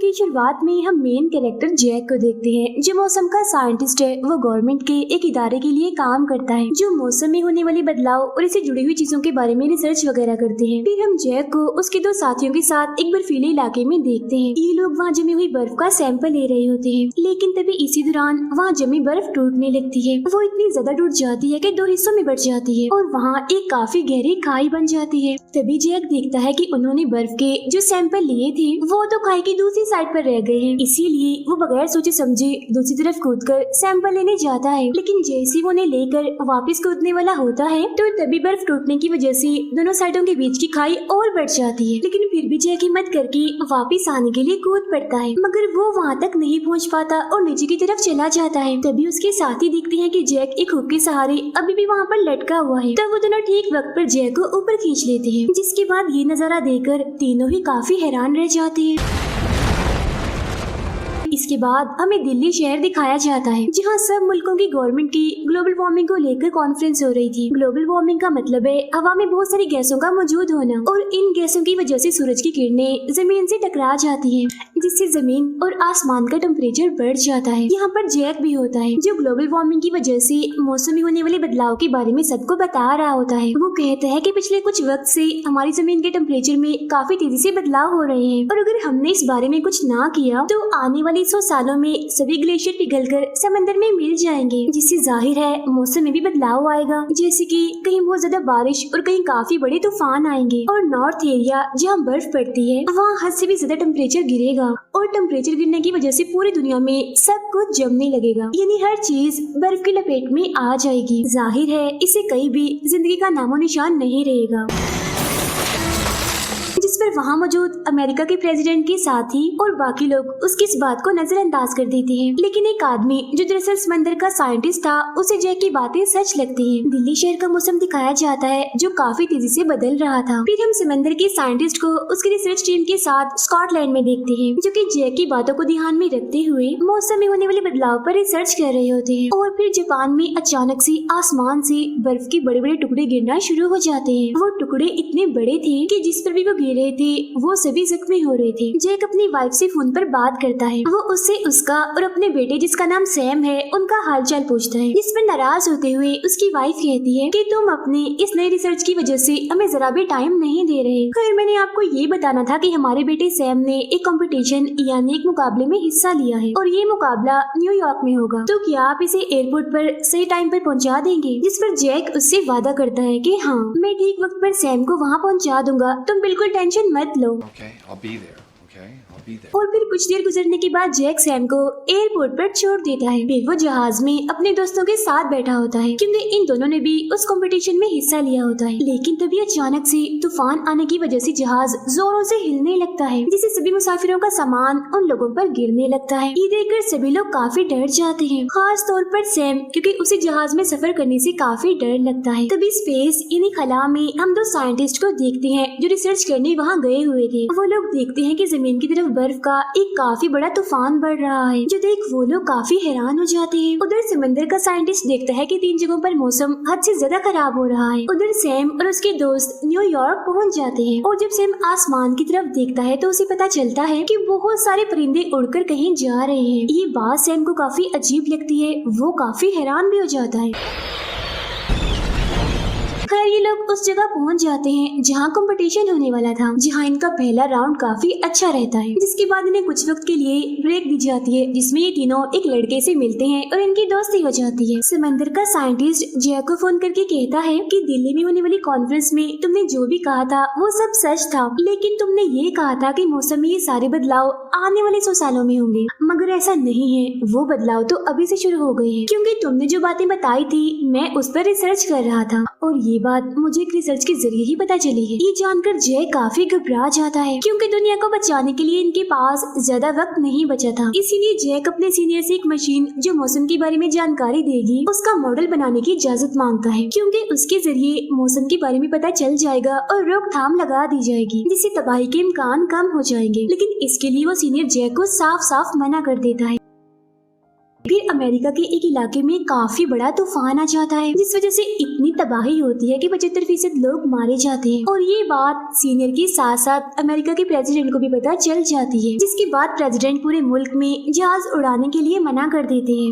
की शुरुआत में हम मेन कैरेक्टर जैक को देखते हैं, जो मौसम का साइंटिस्ट है। वो गवर्नमेंट के एक इदारे के लिए काम करता है जो मौसम में होने वाले बदलाव और इससे जुड़ी हुई चीजों के बारे में रिसर्च वगैरह करते हैं। फिर हम जैक को उसके दो साथियों के साथ एक बर्फीले इलाके में देखते हैं। ये लोग वहाँ जमी हुई बर्फ का सैंपल ले रहे होते हैं, लेकिन तभी इसी दौरान वहाँ जमी बर्फ टूटने लगती है। वो इतनी ज्यादा टूट जाती है कि दो हिस्सों में बट जाती है और वहाँ एक काफी गहरी खाई बन जाती है। तभी जैक देखता है कि उन्होंने बर्फ के जो सैंपल लिए थे वो तो खाई की दूसरी साइड पर रह गए हैं। इसीलिए वो बगैर सोचे समझे दूसरी तरफ कूदकर सैंपल लेने जाता है, लेकिन जैसे वो उन्हें लेकर वापस कूदने वाला होता है तो तभी बर्फ टूटने की वजह से दोनों साइडों के बीच की खाई और बढ़ जाती है। लेकिन फिर भी जैक हिम्मत करके वापस आने के लिए कूद पड़ता है, मगर वो वहाँ तक नहीं पहुँच पाता और नीचे की तरफ चला जाता है। तभी उसके साथी देखते हैं कि जैक एक हुक के सहारे अभी भी वहाँ पर लटका हुआ है। तब वो दोनों ठीक वक्त पर जैक को ऊपर खींच लेते हैं, जिसके बाद ये नजारा देखकर तीनों ही काफी हैरान रह जाते हैं। इसके बाद हमें दिल्ली शहर दिखाया जाता है, जहाँ सब मुल्कों की गवर्नमेंट की ग्लोबल वार्मिंग को लेकर कॉन्फ्रेंस हो रही थी। ग्लोबल वार्मिंग का मतलब है हवा में बहुत सारी गैसों का मौजूद होना, और इन गैसों की वजह से सूरज की किरणें जमीन से टकरा जाती हैं, जिससे जमीन और आसमान का टेम्परेचर बढ़ जाता है। यहाँ पर जैक भी होता है, जो ग्लोबल वार्मिंग की वजह से मौसम में होने वाले बदलाव के बारे में सबको बता रहा होता है। वो कहता है कि पिछले कुछ वक्त से हमारी जमीन के टेम्परेचर में काफी तेजी से बदलाव हो रहे हैं, और अगर हमने इस बारे में कुछ ना किया तो आने वाले 100 सालों में सभी ग्लेशियर पिघलकर समंदर में मिल जाएंगे, जिससे जाहिर है मौसम में भी बदलाव आएगा। जैसे कि कहीं बहुत ज्यादा बारिश और कहीं काफी बड़े तूफान आएंगे, और नॉर्थ एरिया जहाँ बर्फ पड़ती है वहाँ हद से भी ज्यादा टेम्परेचर गिरेगा, और टेम्परेचर गिरने की वजह से पूरी दुनिया में सब कुछ जमने लगेगा, यानी हर चीज बर्फ की लपेट में आ जाएगी। जाहिर है इससे कहीं भी जिंदगी का नामो निशान नहीं रहेगा। जिस पर वहाँ मौजूद अमेरिका के प्रेसिडेंट के साथी और बाकी लोग उसकी इस बात को नजरअंदाज कर देते हैं, लेकिन एक आदमी जो दरअसल समंदर का साइंटिस्ट था उसे जैक की बातें सच लगती हैं। दिल्ली शहर का मौसम दिखाया जाता है जो काफी तेजी से बदल रहा था। फिर हम समंदर के साइंटिस्ट को उसकी रिसर्च टीम के साथ स्कॉटलैंड में देखते हैं, जो कि जैक की बातों को ध्यान में रखते हुए मौसम में होने वाले बदलाव पर रिसर्च कर रहे होते हैं। और फिर जापान में अचानक से आसमान से बर्फ के बड़े बड़े टुकड़े गिरना शुरू हो जाते हैं। वो टुकड़े इतने बड़े थे कि जिस पर भी वो गिर रहे थे वो सभी जख्मी हो रहे थे। जैक अपनी वाइफ से फोन पर बात करता है। वो उससे उसका और अपने बेटे जिसका नाम सैम है उनका हालचाल पूछता है, जिस पर नाराज होते हुए उसकी वाइफ कहती है कि तुम अपने इस नई रिसर्च की वजह से हमें जरा भी टाइम नहीं दे रहे। खैर मैंने आपको ये बताना था कि हमारे बेटे सैम ने एक कंपटीशन यानी एक मुकाबले में हिस्सा लिया है, और ये मुकाबला न्यूयॉर्क में होगा, तो क्या आप इसे एयरपोर्ट पर सही टाइम पर पहुँचा देंगे? जिस पर जैक उससे वादा करता है कि हाँ मैं ठीक वक्त पर सैम को वहाँ पहुँचा दूंगा, तुम बिल्कुल टेंशन मत लो। Okay, I'll be there. Okay, I'll be there. और फिर कुछ देर गुजरने के बाद जैक सैम को एयरपोर्ट पर छोड़ देता है। फिर वो जहाज में अपने दोस्तों के साथ बैठा होता है, क्योंकि इन दोनों ने भी उस कंपटीशन में हिस्सा लिया होता है। लेकिन तभी अचानक से तूफान आने की वजह से जहाज जोरों से हिलने लगता है, जिससे सभी मुसाफिरों का सामान उन लोगों पर गिरने लगता है। ये देखकर सभी लोग काफी डर जाते हैं, खास तौर पर सैम, क्योंकि उसे जहाज में सफर करने से काफी डर लगता है। तभी स्पेस यानी खला में हम दो साइंटिस्ट को देखते हैं जो रिसर्च करने वहाँ गए हुए थे। वो लोग देखते हैं कि जमीन की तरफ बर्फ का एक काफी बड़ा तूफान बढ़ रहा है, जो देख वो लोग काफी हैरान हो जाते हैं। उधर समंदर का साइंटिस्ट देखता है कि 3 जगहों पर मौसम हद से ज्यादा खराब हो रहा है। उधर सैम और उसके दोस्त न्यूयॉर्क पहुंच जाते हैं, और जब सैम आसमान की तरफ देखता है तो उसे पता चलता है कि बहुत सारे परिंदे उड़कर कहीं जा रहे हैं। ये बात सैम को काफी अजीब लगती है, वो काफी हैरान भी हो जाता है। खैर ये लोग उस जगह पहुंच जाते हैं जहां कंपटीशन होने वाला था, जहां इनका पहला राउंड काफी अच्छा रहता है, जिसके बाद इन्हें कुछ वक्त के लिए ब्रेक दी जाती है, जिसमें ये तीनों एक लड़के से मिलते हैं और इनकी दोस्ती हो जाती है। समंदर का साइंटिस्ट जैक को फोन करके कहता है कि दिल्ली में होने वाली कॉन्फ्रेंस में तुमने जो भी कहा था वो सब सच था, लेकिन तुमने ये कहा था कि मौसम में ये सारे बदलाव आने वाले 100 सालों में होंगे, मगर ऐसा नहीं है। वो बदलाव तो अभी से शुरू हो गए हैं, क्योंकि तुमने जो बातें बताई थी मैं उस पर रिसर्च कर रहा था, और ये बात मुझे एक रिसर्च के जरिए ही पता चली है। ये जानकर जय काफी घबरा जाता है, क्योंकि दुनिया को बचाने के लिए इनके पास ज्यादा वक्त नहीं बचा था। इसीलिए जैक अपने सीनियर से एक मशीन जो मौसम के बारे में जानकारी देगी उसका मॉडल बनाने की इजाजत मांगता है, क्योंकि उसके जरिए मौसम के बारे में पता चल जाएगा और रोकथाम लगा दी जाएगी, जिससे तबाही के इम्कान कम हो जाएंगे। लेकिन इसके लिए वो सीनियर जैक को साफ साफ मना कर देता है। फिर अमेरिका के एक इलाके में काफी बड़ा तूफान आ जाता है, जिस वजह से इतनी तबाही होती है कि 75% लोग मारे जाते हैं। और ये बात सीनियर के साथ साथ अमेरिका के प्रेसिडेंट को भी पता चल जाती है, जिसके बाद प्रेसिडेंट पूरे मुल्क में जहाज उड़ाने के लिए मना कर देते हैं।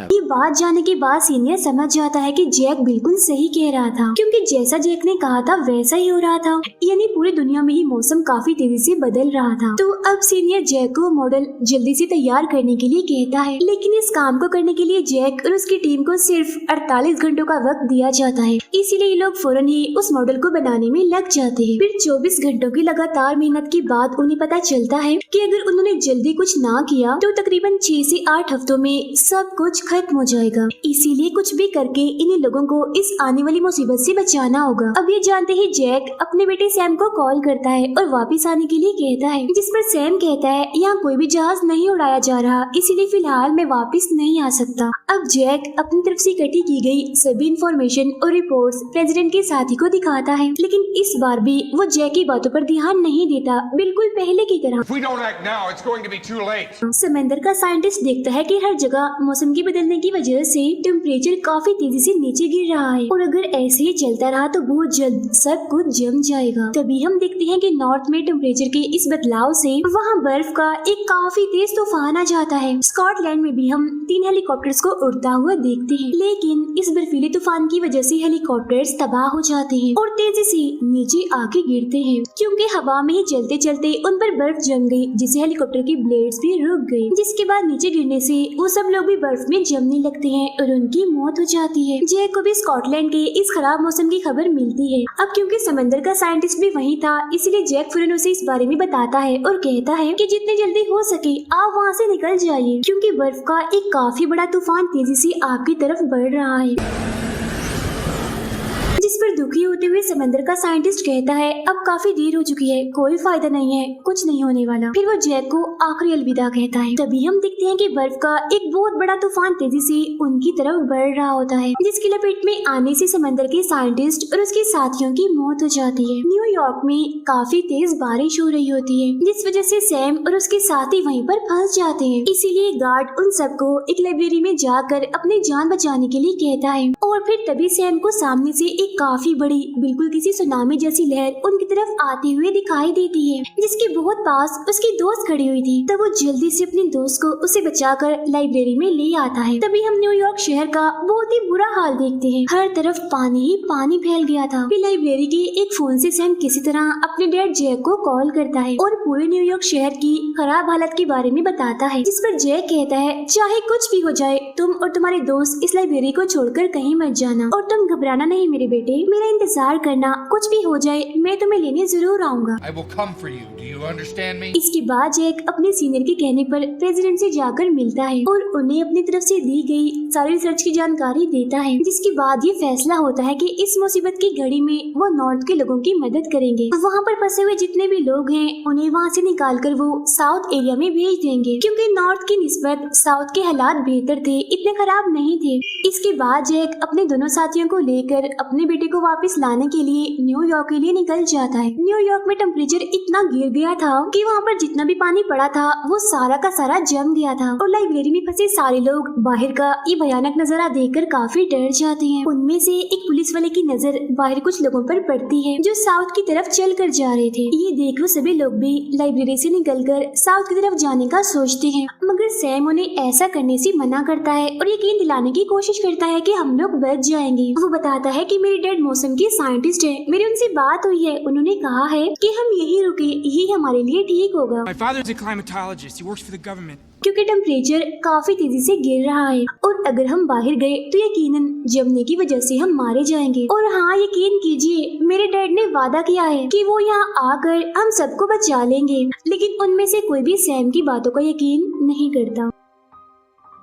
ये बात जाने के बाद सीनियर समझ जाता है कि जैक बिल्कुल सही कह रहा था, क्योंकि जैसा जैक ने कहा था वैसा ही हो रहा था, यानी पूरी दुनिया में ही मौसम काफी तेजी से बदल रहा था। तो अब सीनियर जैक को मॉडल जल्दी से तैयार करने के लिए कहता है, लेकिन इस काम को करने के लिए जैक और उसकी टीम को सिर्फ 48 घंटों का वक्त दिया जाता है, इसीलिए ये लोग फौरन ही उस मॉडल को बनाने में लग जाते हैं। फिर 24 घंटों की लगातार मेहनत के बाद उन्हें पता चलता है कि अगर उन्होंने जल्दी कुछ ना किया तो तकरीबन 6 से 8 हफ्तों में सब कुछ खत्म हो जाएगा। इसीलिए कुछ भी करके इन्हीं लोगों को इस आने वाली मुसीबत से बचाना होगा। अब ये जानते ही जैक अपने बेटे सैम को कॉल करता है और वापस आने के लिए कहता है, जिस पर सैम कहता है यहाँ कोई भी जहाज नहीं उड़ाया जा रहा, इसीलिए फिलहाल मैं वापस नहीं आ सकता। अब जैक अपनी तरफ से इकट्ठी की गई सभी इंफॉर्मेशन और रिपोर्ट्स प्रेसिडेंट के साथी को दिखाता है, लेकिन इस बार भी वो जैक की बातों पर ध्यान नहीं देता, बिल्कुल पहले की तरह। समंदर का साइंटिस्ट देखता है कि हर जगह मौसम के बदलने की वजह से टेम्परेचर काफी तेजी से नीचे गिर रहा है, और अगर ऐसे ही चलता रहा तो बहुत जल्द सब कुछ जम जाएगा। तभी हम देखते हैं कि नॉर्थ में टेम्परेचर के इस बदलाव से वहाँ बर्फ का एक काफी तेज तूफान आ जाता है। स्कॉटलैंड में भी हम 3 हेलीकॉप्टर्स को उड़ता हुआ देखते हैं, लेकिन इस बर्फीले तूफान की वजह से हेलीकॉप्टर्स तबाह हो जाते हैं और तेजी से नीचे आके गिरते हैं, क्योंकि हवा में ही चलते चलते उन पर बर्फ जम गई, जिससे हेलीकॉप्टर की ब्लेड्स भी रुक गई, जिसके बाद नीचे गिरने से वो सब लोग भी बर्फ में जमने लगते हैं और उनकी मौत हो जाती है। जैक को भी स्कॉटलैंड के इस खराब मौसम की खबर मिलती है। अब क्योंकि समंदर का साइंटिस्ट भी वहीं था, इसलिए जैक फौरन उसे इस बारे में बताता है और कहता है कि जितनी जल्दी हो सके आप वहाँ से निकल जाइए, क्योंकि बर्फ का एक काफी बड़ा तूफान तेजी से आपकी तरफ बढ़ रहा है। जिस पर दुखी होते हुए समंदर का साइंटिस्ट कहता है, अब काफी देर हो चुकी है, कोई फायदा नहीं है, कुछ नहीं होने वाला। फिर वो जैक को आखिरी अलविदा कहता है। तभी हम देखते हैं कि बर्फ का एक बहुत बड़ा तूफान तेजी से उनकी तरफ बढ़ रहा होता है, जिसकी लपेट में आने से समंदर के साइंटिस्ट और उसके साथियों की मौत हो जाती है। न्यूयॉर्क में काफी तेज बारिश हो रही होती है, जिस वजह से सैम और उसके साथी वहीं पर फंस जाते हैं। इसीलिए गार्ड उन सबको एक लाइब्रेरी में जाकर अपनी जान बचाने के लिए कहता है, और फिर तभी सैम को सामने से एक काफी बड़ी बिल्कुल किसी सुनामी जैसी लहर उनकी तरफ आते हुए दिखाई देती है, जिसके बहुत पास उसकी दोस्त खड़ी हुई थी। तब वो जल्दी से अपने दोस्त को उसे बचाकर लाइब्रेरी में ले आता है। तभी हम न्यूयॉर्क शहर का बहुत ही बुरा हाल देखते हैं, हर तरफ पानी ही पानी फैल गया था। फिर लाइब्रेरी के एक फोन से सैम किसी तरह अपने डैड जैक को कॉल करता है और पूरे न्यूयॉर्क शहर की खराब हालत के बारे में बताता है, जिस पर जैक कहता है, चाहे कुछ भी हो जाए तुम और तुम्हारे दोस्त इस लाइब्रेरी को छोड़कर कहीं मत जाना, और तुम घबराना नहीं मेरे बेटे, मेरा इंतजार करना, कुछ भी हो जाए मैं तुम्हें लेने जरूर आऊंगा। इसके बाद जैक अपने सीनियर के कहने पर प्रेसिडेंट से जाकर मिलता है और उन्हें अपनी तरफ से दी गई सारी रिसर्च की जानकारी देता है, जिसके बाद ये फैसला होता है कि इस मुसीबत की घड़ी में वो नॉर्थ के लोगों की मदद करेंगे। वहाँ पर फंसे हुए जितने भी लोग हैं उन्हें वहाँ से निकालकर वो साउथ एरिया में भेज देंगे, क्योंकि नॉर्थ की निस्बत साउथ के हालात बेहतर थे, इतने खराब नहीं थे। इसके बाद जैक अपने दोनों साथियों को लेकर अपने बेटे को वापस लाने के लिए न्यूयॉर्क के लिए निकल जाता है। न्यूयॉर्क में टेम्परेचर इतना गिर गया था कि वहाँ पर जितना भी पानी पड़ा था वो सारा का सारा जम गया था, और लाइब्रेरी में फंसे सारे लोग बाहर का ये भयानक नजारा देखकर काफी डर जाते हैं। उनमें से एक पुलिस वाले की नजर बाहर कुछ लोगों पर पड़ती है जो साउथ की तरफ चल कर जा रहे थे। ये देख वो सभी लोग भी लाइब्रेरी से निकलकर साउथ की तरफ जाने का सोचते हैं, मगर सैम उन्हें ऐसा करने से मना करता है और यकीन दिलाने की कोशिश करता है कि हम लोग बच जाएंगे। वो बताता है कि मेरे डैड मौसम के साइंटिस्ट हैं, मेरी उनसे बात हुई है, उन्होंने कहा है कि हम यही रुके, यही हमारे लिए ठीक होगा। My father's a climatologist. He works for the government. क्योंकि टेम्परेचर काफी तेजी से गिर रहा है और अगर हम बाहर गए तो यकीनन जमने की वजह से हम मारे जाएंगे। और हाँ, यकीन कीजिए मेरे डैड ने वादा किया है कि वो यहाँ आकर हम सबको बचा लेंगे, लेकिन उनमें से कोई भी सैम की बातों का यकीन नहीं करता।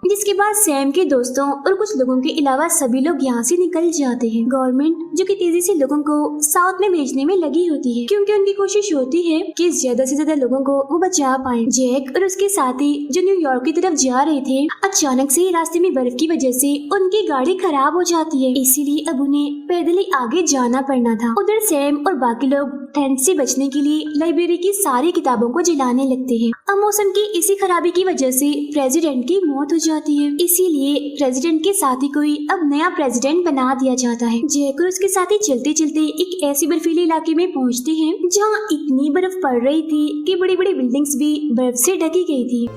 जिसके इसके बाद सैम के दोस्तों और कुछ लोगों के अलावा सभी लोग यहाँ से निकल जाते हैं। गवर्नमेंट जो कि तेजी से लोगों को साउथ में भेजने में लगी होती है, क्योंकि उनकी कोशिश होती है कि ज्यादा से ज्यादा लोगों को वो बचा पाए। जैक और उसके साथी जो न्यूयॉर्क की तरफ जा रहे थे, अचानक से रास्ते में बर्फ की वजह से उनकी गाड़ी खराब हो जाती है, इसीलिए अब उन्हें पैदल ही आगे जाना पड़ना था। उधर सैम और बाकी लोग ठंड से बचने के लिए लाइब्रेरी की सारी किताबों को जलाने लगते हैं। अब मौसम की इसी खराबी की वजह से प्रेसिडेंट की मौत हो जाती है, इसीलिए प्रेसिडेंट के साथी को ही अब नया प्रेसिडेंट बना दिया जाता है। जैक और उसके साथी चलते चलते एक ऐसे बर्फीले इलाके में पहुंचते हैं जहां इतनी बर्फ पड़ रही थी कि बड़ी बड़ी बिल्डिंग्स भी बर्फ से ढकी गई थी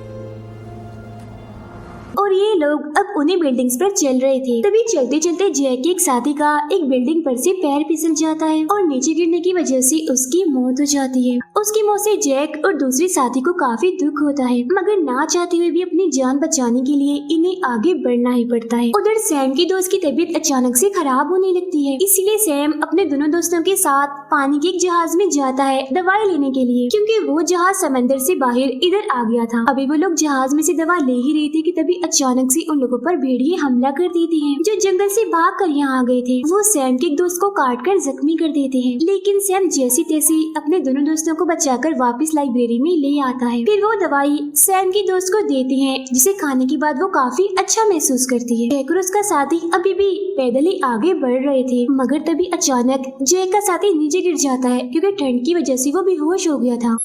और ये लोग अब उन्हीं बिल्डिंग्स पर चल रहे थे। तभी चलते चलते जैक के एक साथी का एक बिल्डिंग पर से पैर फिसल जाता है और नीचे गिरने की वजह से उसकी मौत हो जाती है। उसकी मौत से जैक और दूसरी साथी को काफी दुख होता है, मगर ना चाहते हुए भी अपनी जान बचाने के लिए इन्हें आगे बढ़ना ही पड़ता है। उधर सैम की दोस्त की तबीयत अचानक से खराब होने लगती है, इसीलिए सैम अपने दोनों दोस्तों के साथ पानी के एक जहाज में जाता है दवाई लेने के लिए, क्योंकि वो जहाज समंदर से बाहर इधर आ गया था। अभी वो लोग जहाज में से दवा ले ही रहे थे कि तभी अचानक से उन लोगों पर भेड़िए हमला कर देते हैं जो जंगल से भाग कर यहाँ आ गए थे। वो सैम के एक दोस्त को काट कर जख्मी कर देते हैं, लेकिन सैम जैसी तैसी अपने दोनों दोस्तों को बचाकर वापस लाइब्रेरी में ले आता है। फिर वो दवाई सैम की दोस्त को देते हैं, जिसे खाने के बाद वो काफी अच्छा महसूस करती है। जैक और उसका साथी अभी भी पैदल ही आगे बढ़ रहे थे, मगर तभी अचानक जैक का साथी नीचे गिर जाता है, क्योंकि ठंड की वजह से वो बेहोश हो गया था।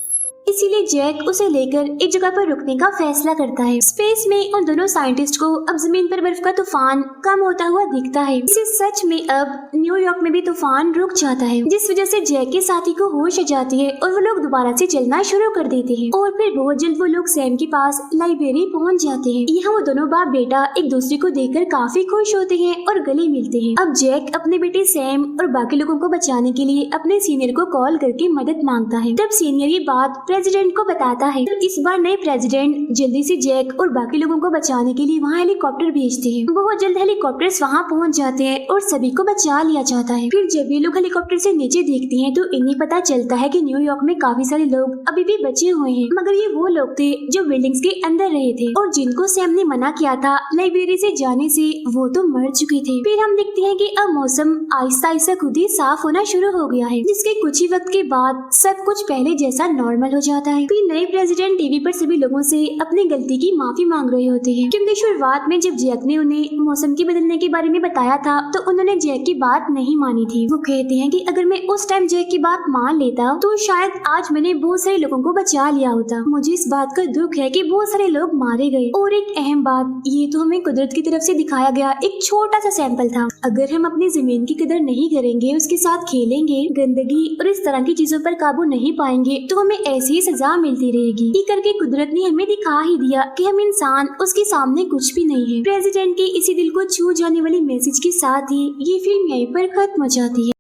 इसीलिए जैक उसे लेकर एक जगह पर रुकने का फैसला करता है। स्पेस में उन दोनों साइंटिस्ट को अब जमीन पर बर्फ का तूफान कम होता हुआ दिखता है। इसे सच में अब न्यूयॉर्क में भी तूफान रुक जाता है, जिस वजह से जैक के साथी को होश आ जाती है और वो लोग दोबारा से चलना शुरू कर देते हैं। और फिर बहुत जल्द वो लोग सैम के पास लाइब्रेरी पहुंच जाते हैं। यहाँ वो दोनों बाप बेटा एक दूसरे को देखकर काफी खुश होते हैं और गले मिलते हैं। अब जैक अपने बेटे सैम और बाकी लोगों को बचाने के लिए अपने सीनियर को कॉल करके मदद मांगता है। तब सीनियर ये बात प्रेसिडेंट को बताता है। इस बार नए प्रेसिडेंट जल्दी से जैक और बाकी लोगों को बचाने के लिए वहाँ हेलीकॉप्टर भेजते हैं। बहुत जल्द हेलीकॉप्टर्स वहाँ पहुँच जाते हैं और सभी को बचा लिया जाता है। फिर जब ये लोग हेलीकॉप्टर से नीचे देखते हैं तो इन्हें पता चलता है कि न्यूयॉर्क में काफी सारे लोग अभी भी बचे हुए हैं, मगर ये वो लोग थे जो बिल्डिंग्स के अंदर रहे थे और जिनको सैम ने मना किया था लाइब्रेरी से जाने से, वो तो मर चुके थे। फिर हम देखते हैं कि अब मौसम आहिस्ता आहिस्ता खुद ही साफ होना शुरू हो गया है, जिसके कुछ ही वक्त के बाद सब कुछ पहले जैसा नॉर्मल हो जाता है। फिर नए प्रेसिडेंट टीवी पर सभी लोगों से अपनी गलती की माफी मांग रहे होते हैं, क्योंकि शुरुआत में जब जैक ने उन्हें मौसम के बदलने के बारे में बताया था तो उन्होंने जैक की बात नहीं मानी थी। वो कहते हैं कि अगर मैं उस टाइम जैक की बात मान लेता तो शायद आज मैंने बहुत सारे लोगों को बचा लिया होता। मुझे इस बात का दुख है कि बहुत सारे लोग मारे गए। और एक अहम बात, ये तो हमें कुदरत की तरफ से दिखाया गया एक छोटा सा सैंपल था। अगर हम अपनी जमीन की कदर नहीं करेंगे, उसके साथ खेलेंगे, गंदगी और इस तरह की चीजों पर काबू नहीं पाएंगे तो हमें ऐसी ही सजा मिलती रहेगी। ये करके कुदरत ने हमें दिखा ही दिया कि हम इंसान उसके सामने कुछ भी नहीं है। प्रेसिडेंट के इसी दिल को छू जाने वाली मैसेज के साथ ही ये फिल्म यहीं पर खत्म हो जाती है।